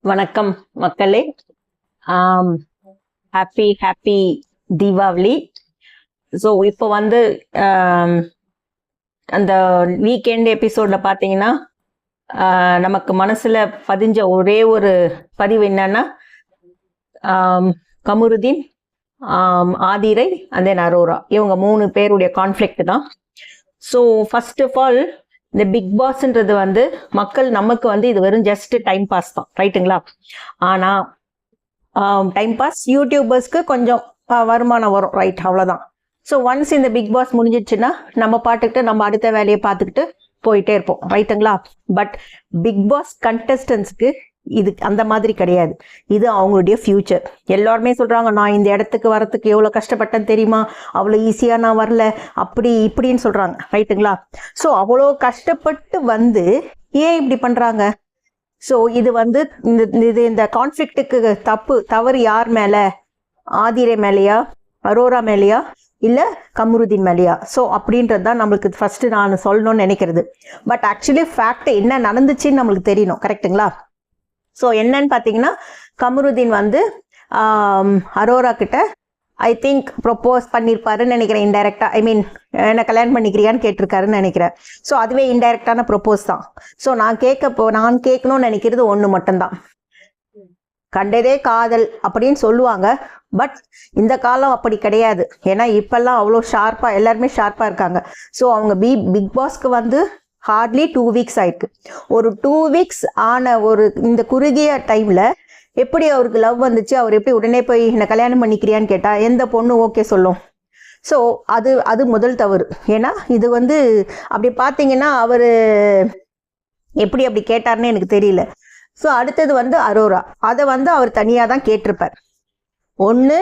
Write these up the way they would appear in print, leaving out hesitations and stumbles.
வணக்கம் மக்களே. Happy happy Deepavali. So இப்போ வந்து அந்த வீக்கெண்ட் எபிசோடில் பார்த்தீங்கன்னா நமக்கு மனசில் பதிஞ்ச ஒரே ஒரு பதிவு என்னன்னா கமருதீன், ஆதிரை அண்ட் தென் அரோரா, இவங்க 3 பேருடைய கான்ஃப்ளிக்ட் தான். ஸோ ஃபர்ஸ்ட் ஆஃப் ஆல் இந்த பிக் பாஸ்ன்றது வந்து மக்கள் நமக்கு வந்து இது வெறும் ஜஸ்ட் டைம் பாஸ் தான், ரைட்டுங்களா? ஆனால் டைம் பாஸ் யூடியூபர்ஸ்க்கு கொஞ்சம் வருமானம் வரும், ரைட்? அவ்வளோதான். ஸோ ஒன்ஸ் இந்த பிக் பாஸ் முடிஞ்சிடுச்சுன்னா நம்ம பாட்டுக்கிட்டு நம்ம அடுத்த வேலையை பார்த்துக்கிட்டு போயிட்டே இருப்போம், ரைட்டுங்களா? பட் பிக் பாஸ் கண்டஸ்டன்ஸ்க்கு இது அந்த மாதிரி கிடையாது. இது அவங்களுடைய ஃபியூச்சர். எல்லாருமே சொல்கிறாங்க, நான் இந்த இடத்துக்கு வரத்துக்கு எவ்வளோ கஷ்டப்பட்டேன் தெரியுமா, அவ்வளோ ஈஸியாக நான் வரல, அப்படி இப்படின்னு சொல்கிறாங்க, ரைட்டுங்களா? ஸோ அவ்வளோ கஷ்டப்பட்டு வந்து ஏன் இப்படி பண்ணுறாங்க? ஸோ இது வந்து இந்த கான்ஃப்ளிக்ட்டுக்கு தவறு யார் மேலே? ஆதிரை மேலேயா, அரோரா மேலேயா, இல்லை கமருதீன் மேலேயா? ஸோ அப்படின்றது தான் நம்மளுக்கு ஃபஸ்ட்டு நான் சொல்லணும்னு நினைக்கிறது. பட் ஆக்சுவலி ஃபேக்ட் என்ன நடந்துச்சுன்னு நம்மளுக்கு தெரியணும், கரெக்டுங்களா? ஸோ என்னன்னு பார்த்தீங்கன்னா, கமருதீன் வந்து அரோரா கிட்ட ஐ திங்க் ப்ரொப்போஸ் பண்ணியிருப்பாருன்னு நினைக்கிறேன், இன்டைரக்டாக. ஐ மீன், என்ன கல்யாணம் பண்ணிக்கிறியான்னு கேட்டிருக்காருன்னு நினைக்கிறேன். ஸோ அதுவே இன்டைரக்டான ப்ரொப்போஸ் தான். ஸோ நான் கேட்கணும்னு நினைக்கிறது ஒன்று மட்டும்தான், கண்டதே காதல் அப்படின்னு சொல்லுவாங்க. பட் இந்த காலம் அப்படி கிடையாது. ஏன்னா இப்பெல்லாம் அவ்வளோ ஷார்ப்பாக, எல்லாருமே ஷார்ப்பாக இருக்காங்க. ஸோ அவங்க பிக் பாஸ்க்கு வந்து ஹார்ட்லி 2 வீக்ஸ் ஆயிருக்கு. ஒரு 2 வீக்ஸ் ஆன ஒரு இந்த குறுகிய டைமில் எப்படி அவருக்கு லவ் வந்துச்சு? அவர் எப்படி உடனே போய் என்னை கல்யாணம் பண்ணிக்கிறியான்னு கேட்டால் எந்த பொண்ணு ஓகே சொல்லும்? ஸோ அது முதல் தவறு. ஏன்னா இது வந்து அப்படி பார்த்தீங்கன்னா அவர் எப்படி அப்படி கேட்டார்னு எனக்கு தெரியல. ஸோ அடுத்தது வந்து அரோரா, அதை வந்து அவர் தனியாக தான் கேட்டிருப்பார். ஒன்று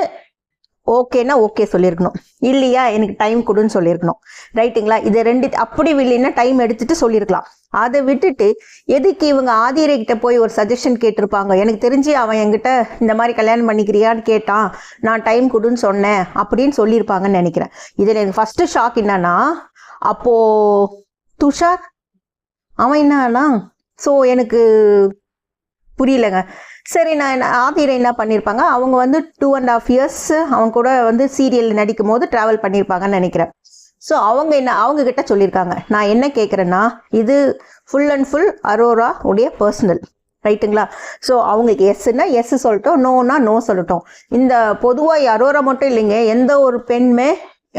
ஓகேன்னா ஓகே சொல்லியிருக்கணும், இல்லையா எனக்கு டைம் கொடுன்னு சொல்லியிருக்கணும், ரைட்டுங்களா? இது ரெண்டு. அப்படி இல்லைன்னா டைம் எடுத்துட்டு சொல்லியிருக்கலாம். அதை விட்டுட்டு எதுக்கு இவங்க ஆதிரை கிட்ட போய் ஒரு சஜஷன் கேட்டிருப்பாங்க? எனக்கு தெரிஞ்சு அவன் என்கிட்ட இந்த மாதிரி கல்யாணம் பண்ணிக்கிறியான்னு கேட்டான், நான் டைம் கொடுன்னு சொன்னேன் அப்படின்னு சொல்லியிருப்பாங்கன்னு நினைக்கிறேன். இதில் எனக்கு ஃபஸ்ட்டு ஷாக் என்னன்னா, அப்போது துஷார் அவன் என்னன்னா, ஸோ எனக்கு புரியலங்க. சரி, நான் ஆதிரை என்ன பண்ணியிருப்பாங்க, அவங்க வந்து 2.5 இயர்ஸ் அவங்க கூட வந்து சீரியல் நடிக்கும் போது ட்ராவல் பண்ணியிருப்பாங்கன்னு நினைக்கிறேன். ஸோ அவங்க கிட்ட சொல்லியிருக்காங்க. நான் என்ன கேட்குறேன்னா, இது ஃபுல் அண்ட் ஃபுல் அரோரா உடைய பர்சனல், ரைட்டுங்களா? ஸோ அவங்களுக்கு எஸ்ன்னா எஸ் சொல்லட்டும், நோனா நோ சொல்லட்டும். இந்த பொதுவாக அரோரா மட்டும் இல்லைங்க, எந்த ஒரு பெண்மே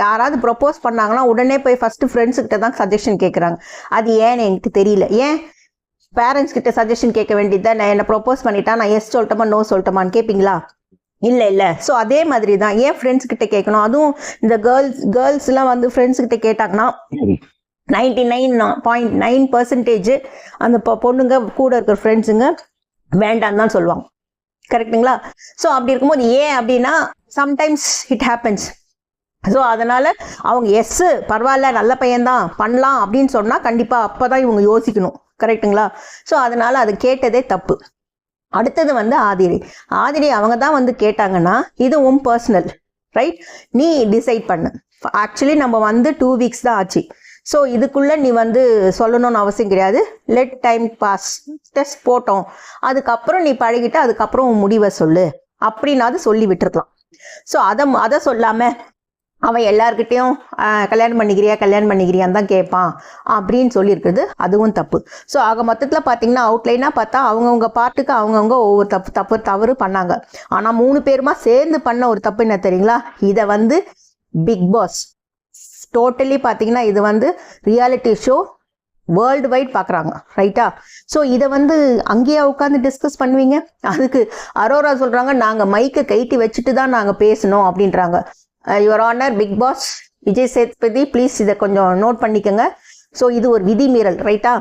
யாராவது ப்ரொப்போஸ் பண்ணாங்கன்னா உடனே போய் ஃபஸ்ட்டு ஃப்ரெண்ட்ஸுக்கிட்ட தான் சஜஷன் கேட்குறாங்க. அது ஏன்னு எனக்கு தெரியல. ஏன் பேரண்ட்ஸ் கிட்ட சஜஷன் கேட்க வேண்டியது? நான் என்ன ப்ரொப்போஸ் பண்ணிட்டா நான் எஸ் சொல்லட்டோமா நோ சொல்லட்டோமான்னு கேட்பீங்களா? இல்லை. ஸோ அதே மாதிரி தான் ஏன் ஃப்ரெண்ட்ஸ் கிட்ட கேட்கணும்? அதுவும் இந்த கேர்ள்ஸ்லாம் வந்து ஃப்ரெண்ட்ஸ் கிட்ட கேட்டாங்கன்னா 99.9% அந்த பொண்ணுங்க கூட இருக்கிற ஃப்ரெண்ட்ஸுங்க வேண்டான்னு தான் சொல்லுவாங்க, கரெக்டுங்களா? ஸோ அப்படி இருக்கும்போது ஏன் அப்படின்னா, சம்டைம்ஸ் இட் ஹேப்பன்ஸ். ஸோ அதனால் அவங்க எஸ்ஸு பரவாயில்ல நல்ல பையன்தான் பண்ணலாம் அப்படின்னு சொன்னால் கண்டிப்பாக அப்போ தான் இவங்க யோசிக்கணும், கரெக்டுங்களா? ஸோ அதனால் அது கேட்டதே தப்பு. அடுத்தது வந்து ஆதிரை அவங்க தான் வந்து கேட்டாங்கன்னா இது உன் பர்சனல், ரைட்? நீ டிசைட் பண்ணு. ஆக்சுவலி நம்ம வந்து 2 வீக்ஸ் தான் ஆச்சு. ஸோ இதுக்குள்ளே நீ வந்து சொல்லணும்னு அவசியம் கிடையாது. லெட் டைம் பாஸ், டெஸ்ட் போட்டோம், அதுக்கப்புறம் நீ பழகிட்டு அதுக்கப்புறம் உன் முடிவை சொல்லு அப்படின்னாவது சொல்லி விட்டுருக்கலாம். ஸோ அதை சொல்லாமல் அவன் எல்லார்கிட்டையும் கல்யாணம் பண்ணிக்கிறியான்னு தான் கேட்பான் அப்படின்னு சொல்லியிருக்குது, அதுவும் தப்பு. ஸோ ஆக மொத்தத்தில் பார்த்தீங்கன்னா, அவுட்லைனாக பார்த்தா அவங்கவுங்க பாட்டுக்கு அவங்கவுங்க ஒவ்வொரு தவறு பண்ணாங்க. ஆனால் 3 பேருமா சேர்ந்து பண்ண ஒரு தப்பு என்ன தெரியுங்களா? இதை வந்து பிக் பாஸ் டோட்டலி பார்த்தீங்கன்னா இது வந்து ரியாலிட்டி ஷோ வேர்ல்டு வைட் பார்க்குறாங்க, ரைட்டா? ஸோ இதை வந்து அங்கேயே உட்காந்து டிஸ்கஸ் பண்ணுவீங்க? அதுக்கு அரோரா சொல்கிறாங்க, நாங்கள் மைக்கை கைட்டி வச்சுட்டு தான் நாங்கள் பேசணும் அப்படின்றாங்க. Your honour Bigg Boss Vijay Sethupathi, please இதை கொஞ்சம் நோட் பண்ணிக்கோங்க. ஸோ இது ஒரு விதி மீறல், ரைட்டா?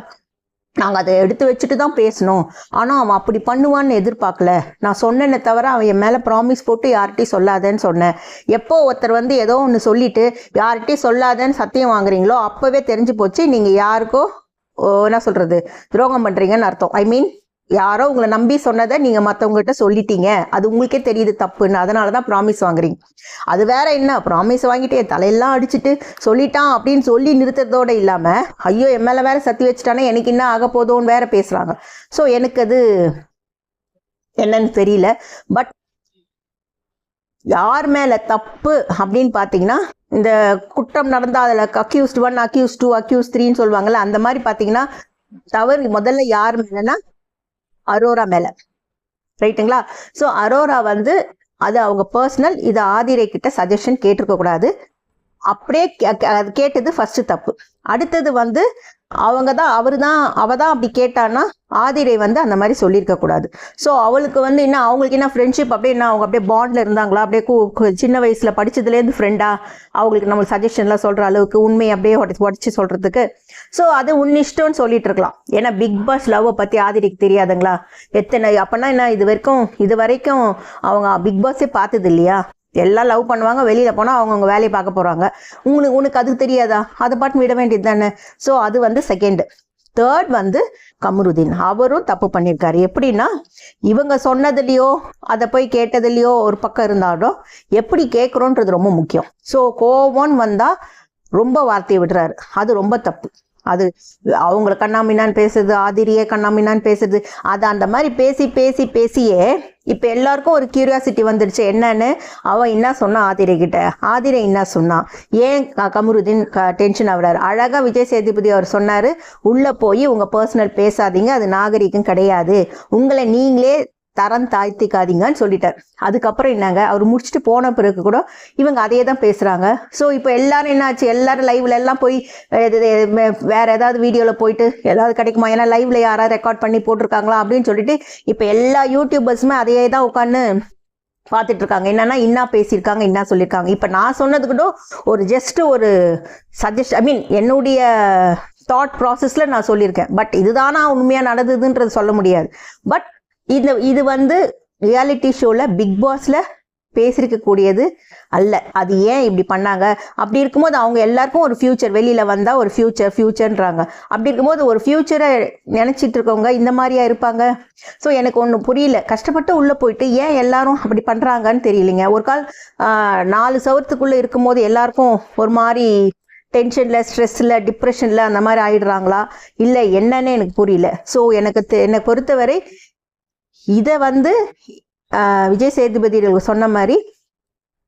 நாங்கள் அதை எடுத்து வச்சுட்டு தான் பேசணும். ஆனால் அவன் அப்படி பண்ணுவான்னு எதிர்பார்க்கல. நான் சொன்னேன்னே தவிர அவன் என் மேலே ப்ராமிஸ் போட்டு யார்கிட்டையும் சொல்லாதேன்னு சொன்னேன். எப்போ ஒருத்தர் வந்து ஏதோ ஒன்று சொல்லிட்டு யார்கிட்டையும் சொல்லாதேன்னு சத்தியம் வாங்குறீங்களோ அப்போவே தெரிஞ்சு போச்சு நீங்கள் யாருக்கோ என்ன சொல்கிறது துரோகம் பண்ணுறீங்கன்னு அர்த்தம். ஐ மீன், யாரோ உங்களை நம்பி சொன்னதை நீங்கள் மற்றவங்ககிட்ட சொல்லிட்டீங்க, அது உங்களுக்கே தெரியுது தப்புன்னு, அதனால தான் ப்ராமிஸ் வாங்குறீங்க. அது வேற என்ன, ப்ராமிஸ் வாங்கிட்டு தலையெல்லாம் அடிச்சுட்டு சொல்லிட்டான் அப்படின்னு சொல்லி நிறுத்துறதோடு இல்லாமல் ஐயோ என் மேலே வேற சத்தி வச்சுட்டானே எனக்கு என்ன ஆக போதோன்னு வேற பேசுகிறாங்க. ஸோ எனக்கு அது என்னன்னு தெரியல. பட் யார் மேல தப்பு அப்படின்னு பாத்தீங்கன்னா, இந்த குற்றம் நடந்தா அதுல அக்யூஸ்ட் 1, அக்யூஸ்ட் 2, அக்யூஸ்ட் 3ன்னு சொல்லுவாங்கல்ல, அந்த மாதிரி பாத்தீங்கன்னா தவறு முதல்ல யார் மேலன்னா அரோரா மேல. ரைட்டுங்களா? ஸோ அரோரா வந்து அது அவங்க பர்சனல், இது ஆதிரை கிட்ட சஜஷன் கேட்டிருக்க கூடாது. அப்படியே அது கேட்டது ஃபர்ஸ்ட் தப்பு. அடுத்தது வந்து அவ தான் அப்படி கேட்டான்னா ஆதிரை வந்து அந்த மாதிரி சொல்லியிருக்க கூடாது. ஸோ அவளுக்கு வந்து என்ன, அவங்களுக்கு என்ன ஃப்ரெண்ட்ஷிப் அப்படியே என்ன, அவங்க அப்படியே பாண்ட்ல இருந்தாங்களா, அப்படியே சின்ன வயசுல படிச்சதுலேருந்து ஃப்ரெண்டா, அவங்களுக்கு நம்மளுக்கு சஜஷன்லாம் சொல்ற அளவுக்கு உண்மையை அப்படியே உடச்சி சொல்றதுக்கு. ஸோ அது இஷ்டம்னு சொல்லிட்டு இருக்கலாம். ஏன்னா பிக் பாஸ் லவ்வை பத்தி ஆதிரிக்கு தெரியாதுங்களா? அப்பனா என்ன, இது வரைக்கும் அவங்க பிக் பாஸே பார்த்தது இல்லையா? எல்லாம் லவ் பண்ணுவாங்க, வெளியில போனா அவங்க வேலையை பார்க்க போறாங்க. உனக்கு அது தெரியாதா? அதை பாட்டு விட வேண்டியது தானே. ஸோ அது வந்து செகண்ட். தேர்ட் வந்து கமருதீன், அவரும் தப்பு பண்ணியிருக்காரு. எப்படின்னா, இவங்க சொன்னதுலயோ அதை போய் கேட்டதுலயோ ஒரு பக்கம் இருந்தாலும் எப்படி கேட்குறோன்றது ரொம்ப முக்கியம். ஸோ கோவம் வந்தா ரொம்ப வார்த்தையை விடுறாரு, அது ரொம்ப தப்பு. அது அவங்கள கண்ணாமின்னான்னு பேசுறது, ஆதிரியே கண்ணாமின்னான்னு பேசுறது, அது அந்த மாதிரி பேசியே இப்ப எல்லாருக்கும் ஒரு கியூரியாசிட்டி வந்துடுச்சு. என்னன்னு, அவன் என்ன சொன்னா ஆதிரை கிட்ட, ஆதிரை என்ன சொன்னா, ஏன் கமருதீன் டென்ஷன் ஆகுறாரு? அழகா விஜய் சேதுபதி அவர் சொன்னாரு, உள்ள போய் உங்க பர்சனல் பேசாதீங்க, அது நாகரிகம் கிடையாது, உங்களை நீங்களே தரம் தாழ்த்திக்காதீங்கன்னு சொல்லிட்டார். அதுக்கப்புறம் என்னங்க, அவர் முடிச்சுட்டு போன பிறகு கூட இவங்க அதையே தான் பேசுறாங்க. ஸோ இப்போ எல்லாரும் என்னாச்சு, எல்லாரும் லைவ்ல எல்லாம் போய் வேற ஏதாவது வீடியோல போயிட்டு ஏதாவது கிடைக்குமா, ஏன்னா லைவ்ல யாராவது ரெக்கார்ட் பண்ணி போட்டிருக்காங்களா அப்படின்னு சொல்லிட்டு இப்போ எல்லா யூடியூபர்ஸுமே அதையே தான் உட்காந்து பார்த்துட்டு இருக்காங்க. என்னன்னா, இன்னா பேசியிருக்காங்க, இன்னா சொல்லியிருக்காங்க. இப்போ நான் சொன்னது கூட ஒரு ஜஸ்ட் ஒரு என்னுடைய தாட் ப்ராசஸ்ல நான் சொல்லியிருக்கேன். பட் இதுதானா உண்மையா நடந்ததுன்றது சொல்ல முடியாது. பட் இது வந்து ரியாலிட்டி ஷோல பிக் பாஸ்ல பேசிருக்க கூடியது அல்ல. அது ஏன் இப்படி பண்ணாங்க? அப்படி இருக்கும்போது அவங்க எல்லாருக்கும் ஒரு ஃபியூச்சர், வெளியில வந்தா ஒரு ஃபியூச்சர்ன்றாங்க. அப்படி இருக்கும்போது ஒரு ஃபியூச்சரை நினைச்சிட்டு இருக்கவங்க இந்த மாதிரியா இருப்பாங்க? ஸோ எனக்கு ஒன்று புரியல. கஷ்டப்பட்டு உள்ள போயிட்டு ஏன் எல்லாரும் அப்படி பண்றாங்கன்னு தெரியலைங்க. ஒரு கால் 4 சவரத்துக்குள்ள இருக்கும்போது எல்லாருக்கும் ஒரு மாதிரி டென்ஷன்ல, ஸ்ட்ரெஸ்ல, டிப்ரெஷன்ல அந்த மாதிரி ஆயிடுறாங்களா, இல்லை என்னன்னு எனக்கு புரியல. ஸோ என்னை பொறுத்தவரை இதை வந்து விஜய் சேதுபதி சொன்ன மாதிரி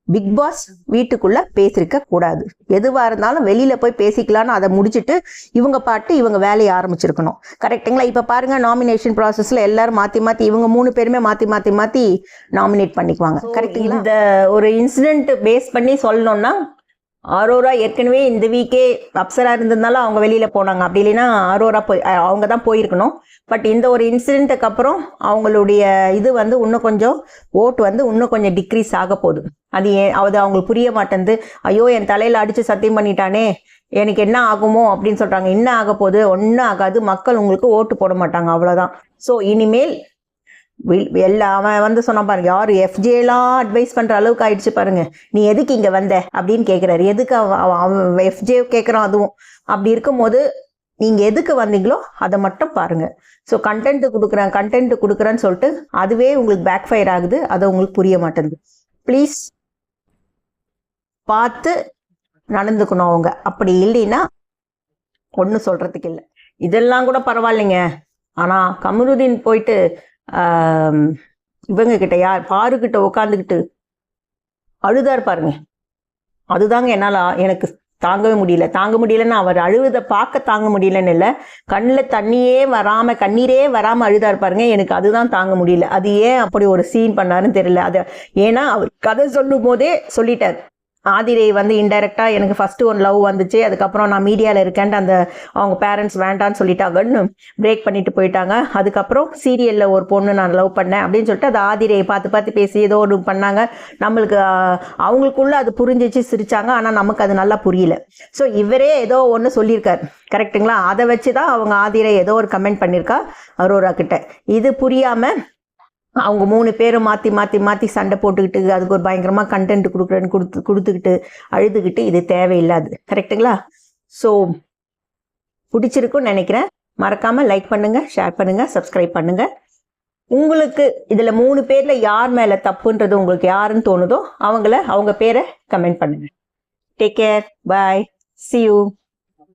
பிக் பாஸ் வீட்டுக்குள்ள பேசிருக்க கூடாது. எதுவா இருந்தாலும் வெளியில போய் பேசிக்கலாம்னு அதை முடிச்சுட்டு இவங்க வேலையை ஆரம்பிச்சிருக்கணும். கரெக்டுங்களா? இப்ப பாருங்க, நாமினேஷன் ப்ராசஸ்ல எல்லாரும் மாத்தி இவங்க 3 பேருமே மாத்தி நாமினேட் பண்ணிக்குவாங்க. கரெக்டுங்களா? இந்த ஒரு இன்சிடென்ட் பேஸ் பண்ணி சொல்லணும்னா, அரோரா ஏற்கனவே இந்த வீக்கே அப்சரா இருந்ததுனால அவங்க வெளியில போனாங்க. அப்படி இல்லைன்னா அரோரா அவங்க தான் போயிருக்கணும். பட் இந்த ஒரு இன்சிடென்ட்டுக்கு அப்புறம் அவங்களுடைய இது வந்து இன்னும் கொஞ்சம் ஓட்டு வந்து இன்னும் கொஞ்சம் டிக்ரீஸ் ஆக போகுது. அது அவங்களுக்கு புரிய மாட்டேங்குது. ஐயோ, என் தலையில அடிச்சு சத்தியம் பண்ணிட்டானே, எனக்கு என்ன ஆகுமோ அப்படின்னு சொல்றாங்க. என்ன ஆக போகுது? ஒன்றும் ஆகாது. மக்கள் உங்களுக்கு ஓட்டு போட மாட்டாங்க, அவ்வளோதான். ஸோ இனிமேல் அவன் வந்து சொன்ன பாருங்க, யாரு எஃப்ஜேலாம் அட்வைஸ் பண்ற அளவுக்கு ஆயிடுச்சு பாருங்க. நீ எதுக்கு இங்க வந்த அப்படின்னு கேட்கிறாரு. எதுக்கு அவன் எஃப்ஜே கேட்கறான். அதுவும் அப்படி இருக்கும்போது நீங்க எதுக்கு வந்தீங்களோ அதை மட்டும் பாருங்க. ஸோ கண்டென்ட் கொடுக்குறேன்னு சொல்லிட்டு அதுவே உங்களுக்கு பேக் ஃபயர் ஆகுது. அதை உங்களுக்கு புரிய மாட்டேங்குது. ப்ளீஸ் பார்த்து நடந்துக்கணும் அவங்க. அப்படி இல்லைன்னா ஒன்றும் சொல்றதுக்கு இல்லை. இதெல்லாம் கூட பரவாயில்லைங்க. ஆனா கமருதீன் போயிட்டு இவங்க கிட்ட பாருக்கிட்ட உட்காந்துக்கிட்டு அழுதார் பாருங்க. அதுதாங்க எனக்கு தாங்க முடியலன்னா, அவர் அழுவதை பார்க்க தாங்க முடியலன்னு இல்லை, கண்ணில் கண்ணீரே வராம அழுதார் பாருங்க. எனக்கு அதுதான் தாங்க முடியல. அது ஏன் அப்படி ஒரு சீன் பண்ணாருன்னு தெரியல. அது ஏன்னா அவர் கதை சொல்லும் போதே சொல்லிட்டார். ஆதிரை வந்து இன்டைரக்டா எனக்கு ஃபர்ஸ்ட் ஒன் லவ் வந்துச்சு, அதுக்கப்புறம் நான் மீடியாவில் இருக்கேன்ட்டு அவங்க பேரண்ட்ஸ் வேண்டான்னு சொல்லிட்டாங்கன்னு பிரேக் பண்ணிட்டு போயிட்டாங்க. அதுக்கப்புறம் சீரியல்ல ஒரு பொண்ணு நான் லவ் பண்ணேன் அப்படின்னு சொல்லிட்டு அது ஆதிரையை பார்த்து பேசி ஏதோ ஒன்று பண்ணாங்க. நம்மளுக்கு அவங்களுக்குள்ள அது புரிஞ்சிச்சு, சிரிச்சாங்க. ஆனால் நமக்கு அது நல்லா புரியல. ஸோ இவரே ஏதோ ஒன்று சொல்லியிருக்காரு. கரெக்டுங்களா? அதை வச்சு தான் அவங்க ஆதிரை ஏதோ ஒரு கமெண்ட் பண்ணியிருக்கா அரோரா கிட்ட. இது புரியாம அவங்க 3 பேரும் மாற்றி சண்டை போட்டுக்கிட்டு அதுக்கு ஒரு பயங்கரமாக கண்டென்ட் கொடுக்குறேன்னு கொடுத்துக்கிட்டு அழுதுகிட்டு, இது தேவையில்லாது. கரெக்டுங்களா? ஸோ பிடிச்சிருக்குன்னு நினைக்கிறேன். மறக்காமல் லைக் பண்ணுங்கள், ஷேர் பண்ணுங்கள், சப்ஸ்கிரைப் பண்ணுங்கள். உங்களுக்கு இதில் 3 பேரில் யார் மேலே தப்புன்றது உங்களுக்கு யாருன்னு தோணுதோ அவங்க பேரை கமெண்ட் பண்ணுங்கள். Take care, bye, see you.